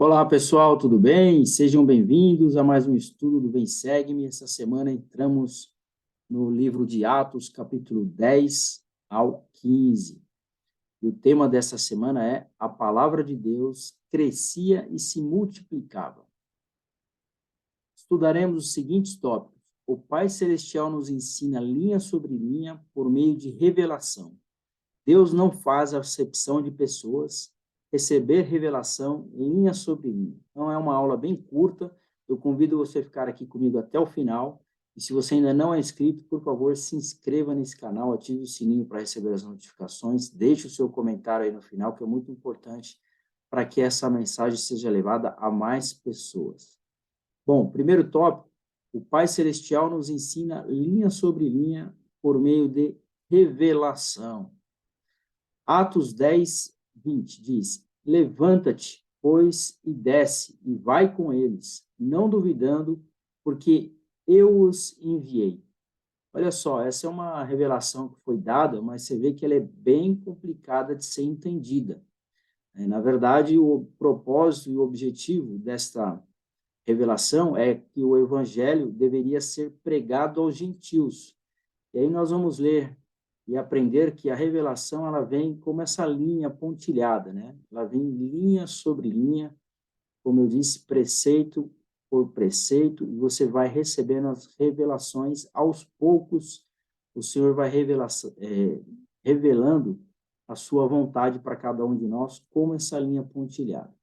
Olá, pessoal, tudo bem? Sejam bem-vindos a mais um estudo do Bem Segue-me. Essa semana entramos no livro de Atos, capítulo 10 ao 15. E o tema dessa semana é: a palavra de Deus crescia e se multiplicava. Estudaremos os seguintes tópicos. O Pai Celestial nos ensina linha sobre linha por meio de revelação. Deus não faz acepção de pessoas, receber revelação linha sobre linha. Então, é uma aula bem curta, eu convido você a ficar aqui comigo até o final, e se você ainda não é inscrito, por favor, se inscreva nesse canal, ative o sininho para receber as notificações, deixe o seu comentário aí no final, que é muito importante para que essa mensagem seja levada a mais pessoas. Bom, primeiro tópico, o Pai Celestial nos ensina linha sobre linha por meio de revelação. Atos 10, 20 diz: levanta-te, pois, e desce, e vai com eles, não duvidando, porque eu os enviei. Olha só, essa é uma revelação que foi dada, mas você vê que ela é bem complicada de ser entendida. Na verdade, o propósito e o objetivo desta revelação é que o evangelho deveria ser pregado aos gentios. E aí nós vamos ler e aprender que a revelação ela vem como essa linha pontilhada, né? Ela vem linha sobre linha, como eu disse, preceito por preceito, e você vai recebendo as revelações aos poucos. O Senhor vai revelando a sua vontade para cada um de nós, como essa linha pontilhada.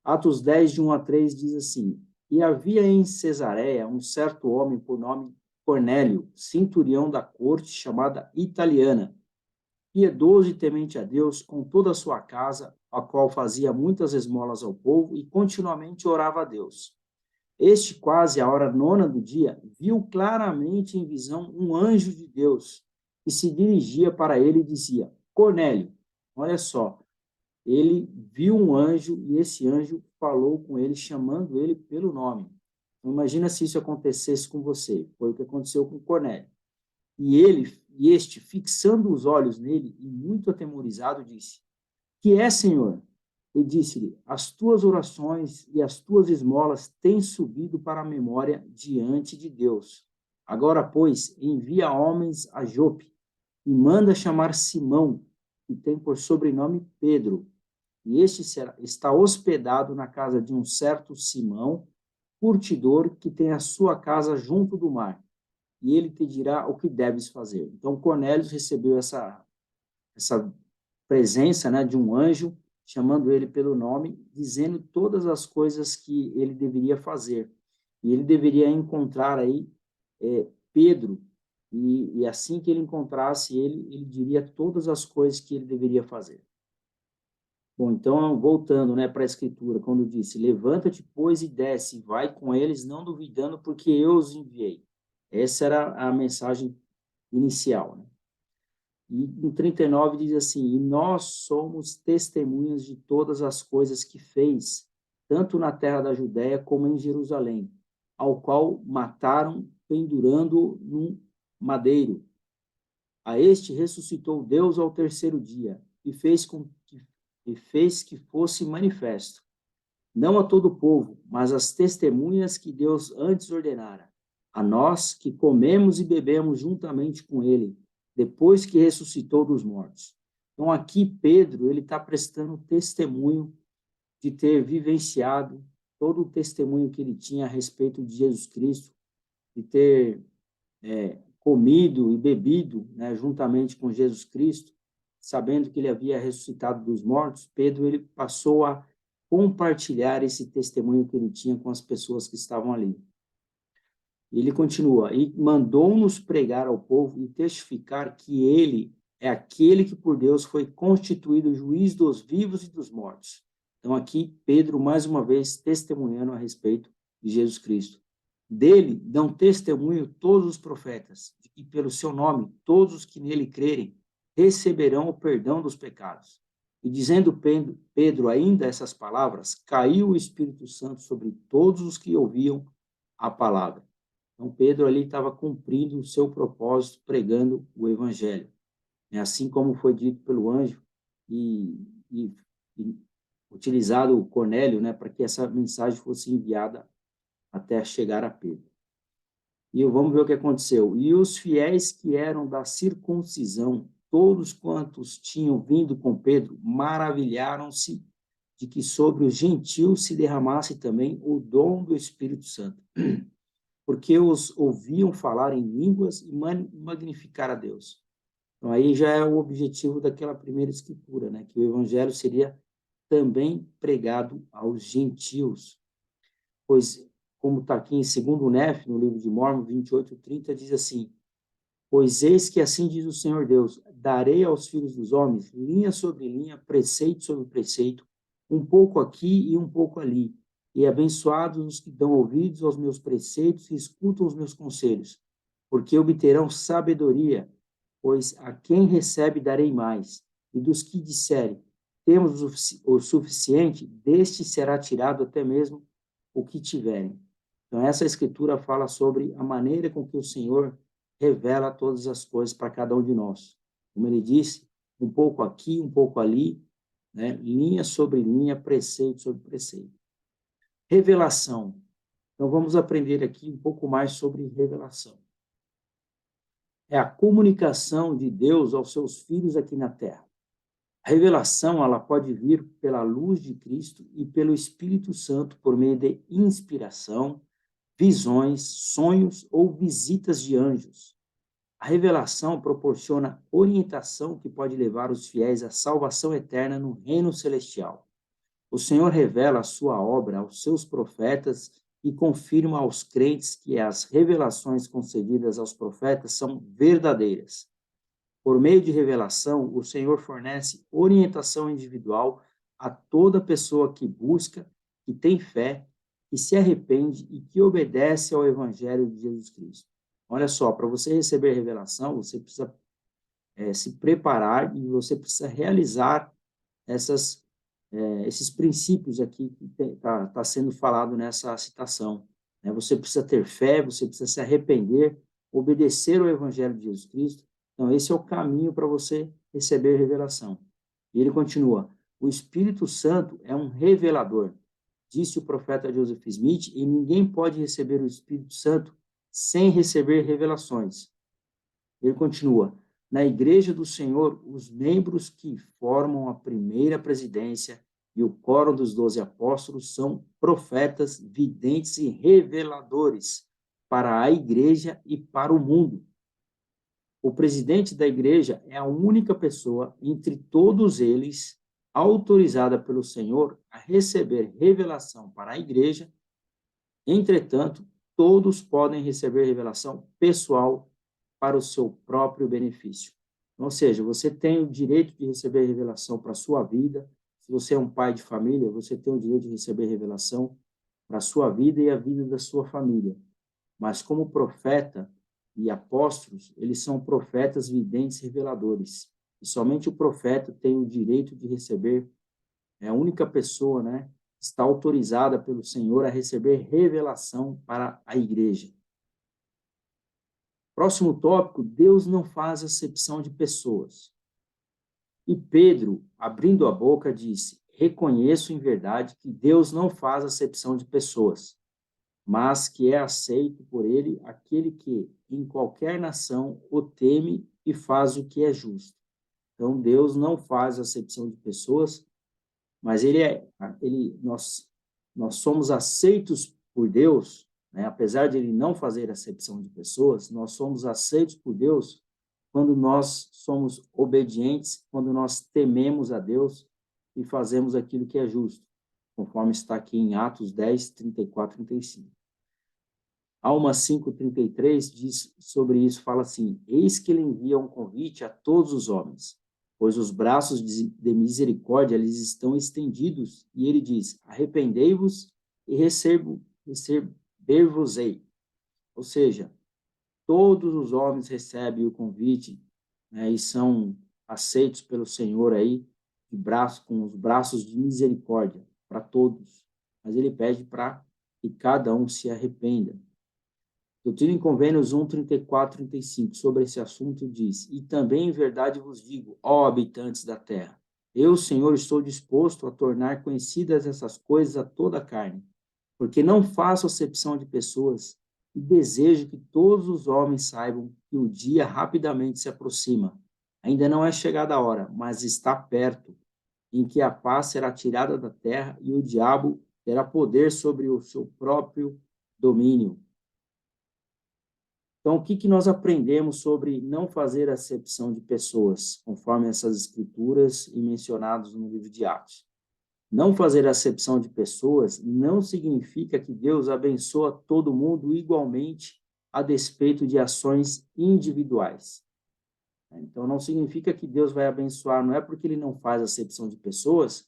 Atos 10, de 1 a 3, diz assim: E havia em Cesareia um certo homem por nome Cornélio, centurião da corte, chamada Italiana, piedoso e temente a Deus, com toda a sua casa, a qual fazia muitas esmolas ao povo e continuamente orava a Deus. Este, quase à hora nona do dia, viu claramente em visão um anjo de Deus, que se dirigia para ele e dizia: Cornélio. Olha só, ele viu um anjo e esse anjo falou com ele, chamando ele pelo nome. Imagina se isso acontecesse com você. Foi o que aconteceu com Cornélio. E este, fixando os olhos nele e muito atemorizado, disse: Que é, Senhor? E disse-lhe: As tuas orações e as tuas esmolas têm subido para a memória diante de Deus. Agora, pois, envia homens a Jope e manda chamar Simão, que tem por sobrenome Pedro. E este está hospedado na casa de um certo Simão, curtidor, que tem a sua casa junto do mar, e ele te dirá o que deves fazer. Então, Cornélio recebeu essa presença, né, de um anjo, chamando ele pelo nome, dizendo todas as coisas que ele deveria fazer. E ele deveria encontrar aí Pedro, e assim que ele encontrasse ele diria todas as coisas que ele deveria fazer. Bom, então, voltando, né, para a Escritura, quando disse: Levanta-te, pois, e desce, vai com eles, não duvidando, porque eu os enviei. Essa era a mensagem inicial, né? E no 39 diz assim: E nós somos testemunhas de todas as coisas que fez, tanto na terra da Judéia como em Jerusalém, ao qual mataram, pendurando num madeiro. A este ressuscitou Deus ao terceiro dia, e fez que fosse manifesto, não a todo o povo, mas às testemunhas que Deus antes ordenara, a nós que comemos e bebemos juntamente com ele, depois que ressuscitou dos mortos. Então, aqui, Pedro, ele está prestando testemunho de ter vivenciado todo o testemunho que ele tinha a respeito de Jesus Cristo, de ter comido e bebido, né, juntamente com Jesus Cristo, sabendo que ele havia ressuscitado dos mortos. Pedro ele passou a compartilhar esse testemunho que ele tinha com as pessoas que estavam ali. Ele continua: e mandou-nos pregar ao povo e testificar que ele é aquele que por Deus foi constituído juiz dos vivos e dos mortos. Então aqui Pedro mais uma vez testemunhando a respeito de Jesus Cristo. Dele dão testemunho todos os profetas, de que pelo seu nome todos os que nele crerem receberão o perdão dos pecados. E dizendo Pedro ainda essas palavras, caiu o Espírito Santo sobre todos os que ouviam a palavra. Então, Pedro ali estava cumprindo o seu propósito, pregando o evangelho. Assim como foi dito pelo anjo, e utilizado o Cornélio, né, para que essa mensagem fosse enviada até chegar a Pedro. E vamos ver o que aconteceu. E os fiéis que eram da circuncisão, todos quantos tinham vindo com Pedro, maravilharam-se de que sobre os gentios se derramasse também o dom do Espírito Santo, porque os ouviam falar em línguas e magnificar a Deus. Então, aí já é o objetivo daquela primeira escritura, né? Que o evangelho seria também pregado aos gentios. Pois, como está aqui em 2º Nef, no livro de Mórmon, 28:30, diz assim: pois eis que assim diz o Senhor Deus, darei aos filhos dos homens, linha sobre linha, preceito sobre preceito, um pouco aqui e um pouco ali. E abençoados os que dão ouvidos aos meus preceitos e escutam os meus conselhos, porque obterão sabedoria, pois a quem recebe darei mais. E dos que disserem, temos o suficiente, deste será tirado até mesmo o que tiverem. Então, essa escritura fala sobre a maneira com que o Senhor revela todas as coisas para cada um de nós. Como ele disse, um pouco aqui, um pouco ali, né? Linha sobre linha, preceito sobre preceito. Revelação. Então, vamos aprender aqui um pouco mais sobre revelação. É a comunicação de Deus aos seus filhos aqui na Terra. A revelação, ela pode vir pela luz de Cristo e pelo Espírito Santo por meio de inspiração, visões, sonhos ou visitas de anjos. A revelação proporciona orientação que pode levar os fiéis à salvação eterna no reino celestial. O Senhor revela a sua obra aos seus profetas e confirma aos crentes que as revelações concedidas aos profetas são verdadeiras. Por meio de revelação, o Senhor fornece orientação individual a toda pessoa que busca, que tem fé, que se arrepende e que obedece ao Evangelho de Jesus Cristo. Olha só, para você receber revelação, você precisa se preparar e você precisa realizar esses princípios aqui que está sendo falado nessa citação. Né? Você precisa ter fé, você precisa se arrepender, obedecer ao Evangelho de Jesus Cristo. Então, esse é o caminho para você receber revelação. E ele continua, o Espírito Santo é um revelador, disse o profeta Joseph Smith, e ninguém pode receber o Espírito Santo sem receber revelações. Ele continua, na Igreja do Senhor, os membros que formam a primeira presidência e o quórum dos 12 apóstolos são profetas, videntes e reveladores para a Igreja e para o mundo. O presidente da Igreja é a única pessoa entre todos eles autorizada pelo Senhor a receber revelação para a Igreja. Entretanto, todos podem receber revelação pessoal para o seu próprio benefício. Ou seja, você tem o direito de receber revelação para a sua vida. Se você é um pai de família, você tem o direito de receber revelação para a sua vida e a vida da sua família. Mas como profeta e apóstolos, eles são profetas, videntes, reveladores. E somente o profeta tem o direito de receber, é a única pessoa, né, está autorizada pelo Senhor a receber revelação para a igreja. Próximo tópico, Deus não faz acepção de pessoas. E Pedro, abrindo a boca, disse, reconheço em verdade que Deus não faz acepção de pessoas, mas que é aceito por ele aquele que, em qualquer nação, o teme e faz o que é justo. Então, Deus não faz acepção de pessoas, mas nós somos aceitos por Deus, né? Apesar de ele não fazer acepção de pessoas, nós somos aceitos por Deus quando nós somos obedientes, quando nós tememos a Deus e fazemos aquilo que é justo, conforme está aqui em Atos 10, 34, 35. Alma 5:33 diz sobre isso, fala assim, eis que ele envia um convite a todos os homens, pois os braços de misericórdia lhes estão estendidos, e ele diz, arrependei-vos e receber-vos-ei. Ou seja, todos os homens recebem o convite, né, e são aceitos pelo Senhor aí, com os braços de misericórdia para todos. Mas ele pede para que cada um se arrependa. Doutrina e Convênios 1, 34, 35, sobre esse assunto diz, e também em verdade vos digo, ó habitantes da terra, Eu, Senhor, estou disposto a tornar conhecidas essas coisas a toda a carne, porque não faço acepção de pessoas e desejo que todos os homens saibam que o dia rapidamente se aproxima. Ainda não é chegada a hora, mas está perto, em que a paz será tirada da terra e o diabo terá poder sobre o seu próprio domínio. Então, o que nós aprendemos sobre não fazer acepção de pessoas, conforme essas escrituras e mencionados no livro de Atos? Não fazer acepção de pessoas não significa que Deus abençoa todo mundo igualmente a despeito de ações individuais. Então, não significa que Deus vai abençoar, não é porque ele não faz acepção de pessoas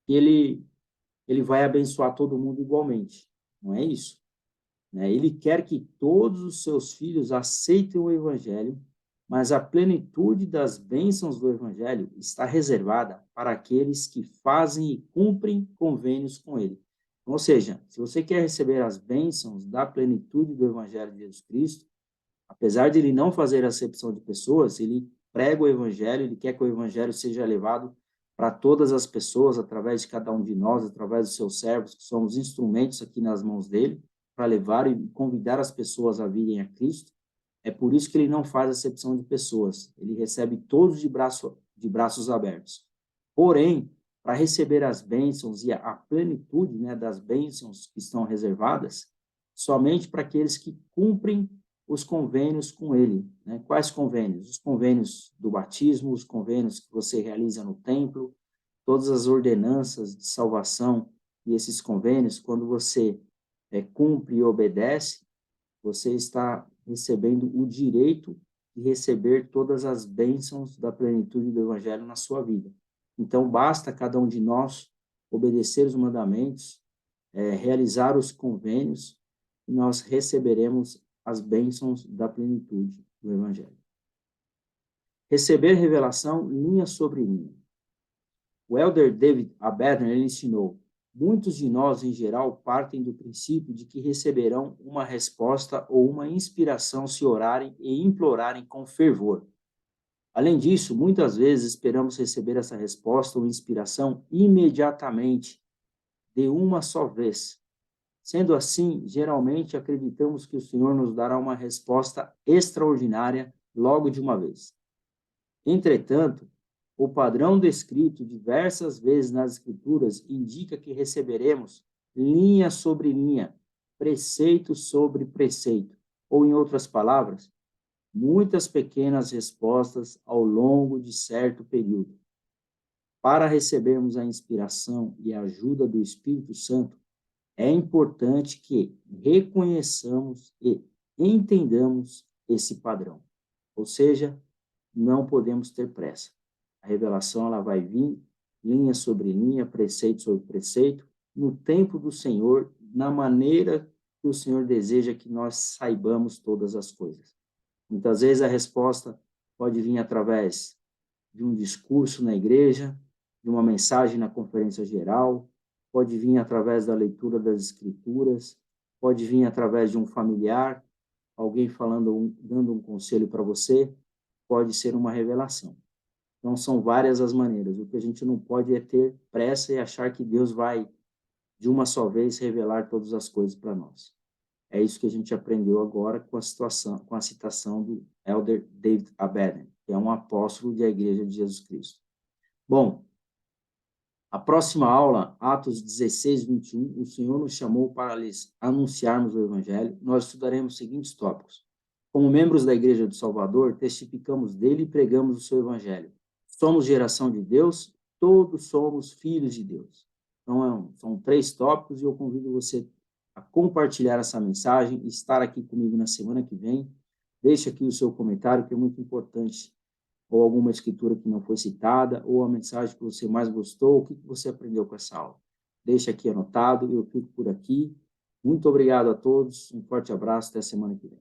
que ele vai abençoar todo mundo igualmente. Não é isso. Ele quer que todos os seus filhos aceitem o Evangelho, mas a plenitude das bênçãos do Evangelho está reservada para aqueles que fazem e cumprem convênios com ele. Ou seja, se você quer receber as bênçãos da plenitude do Evangelho de Jesus Cristo, apesar de ele não fazer acepção de pessoas, ele prega o Evangelho, ele quer que o Evangelho seja levado para todas as pessoas, através de cada um de nós, através dos seus servos, que somos instrumentos aqui nas mãos dele, para levar e convidar as pessoas a virem a Cristo. É por isso que ele não faz acepção de pessoas. Ele recebe todos de braços abertos. Porém, para receber as bênçãos e a plenitude, das bênçãos que estão reservadas, somente para aqueles que cumprem os convênios com ele. Quais convênios? Os convênios do batismo, os convênios que você realiza no templo, todas as ordenanças de salvação e esses convênios, quando você cumpre e obedece, você está recebendo o direito de receber todas as bênçãos da plenitude do Evangelho na sua vida. Então, basta cada um de nós obedecer os mandamentos, realizar os convênios, e nós receberemos as bênçãos da plenitude do Evangelho. Receber revelação linha sobre linha. O elder David Abedner, ele ensinou: muitos de nós, em geral, partem do princípio de que receberão uma resposta ou uma inspiração se orarem e implorarem com fervor. Além disso, muitas vezes esperamos receber essa resposta ou inspiração imediatamente, de uma só vez. Sendo assim, geralmente acreditamos que o Senhor nos dará uma resposta extraordinária logo de uma vez. Entretanto, o padrão descrito diversas vezes nas Escrituras indica que receberemos linha sobre linha, preceito sobre preceito, ou, em outras palavras, muitas pequenas respostas ao longo de certo período. Para recebermos a inspiração e a ajuda do Espírito Santo, é importante que reconheçamos e entendamos esse padrão. Ou seja, não podemos ter pressa. A revelação ela vai vir linha sobre linha, preceito sobre preceito, no tempo do Senhor, na maneira que o Senhor deseja que nós saibamos todas as coisas. Muitas vezes a resposta pode vir através de um discurso na igreja, de uma mensagem na conferência geral, pode vir através da leitura das escrituras, pode vir através de um familiar, alguém dando um conselho para você, pode ser uma revelação. Então, são várias as maneiras. O que a gente não pode é ter pressa e achar que Deus vai, de uma só vez, revelar todas as coisas para nós. É isso que a gente aprendeu agora com a citação do elder David Abedner, que é um apóstolo da Igreja de Jesus Cristo. Bom, a próxima aula, Atos 16, 21, o Senhor nos chamou para lhes anunciarmos o Evangelho. Nós estudaremos os seguintes tópicos. Como membros da Igreja do Salvador, testificamos dele e pregamos o seu Evangelho. Somos geração de Deus, todos somos filhos de Deus. Então, são 3 tópicos e eu convido você a compartilhar essa mensagem e estar aqui comigo na semana que vem. Deixe aqui o seu comentário, que é muito importante, ou alguma escritura que não foi citada, ou a mensagem que você mais gostou, o que você aprendeu com essa aula. Deixe aqui anotado, eu fico por aqui. Muito obrigado a todos, um forte abraço, até a semana que vem.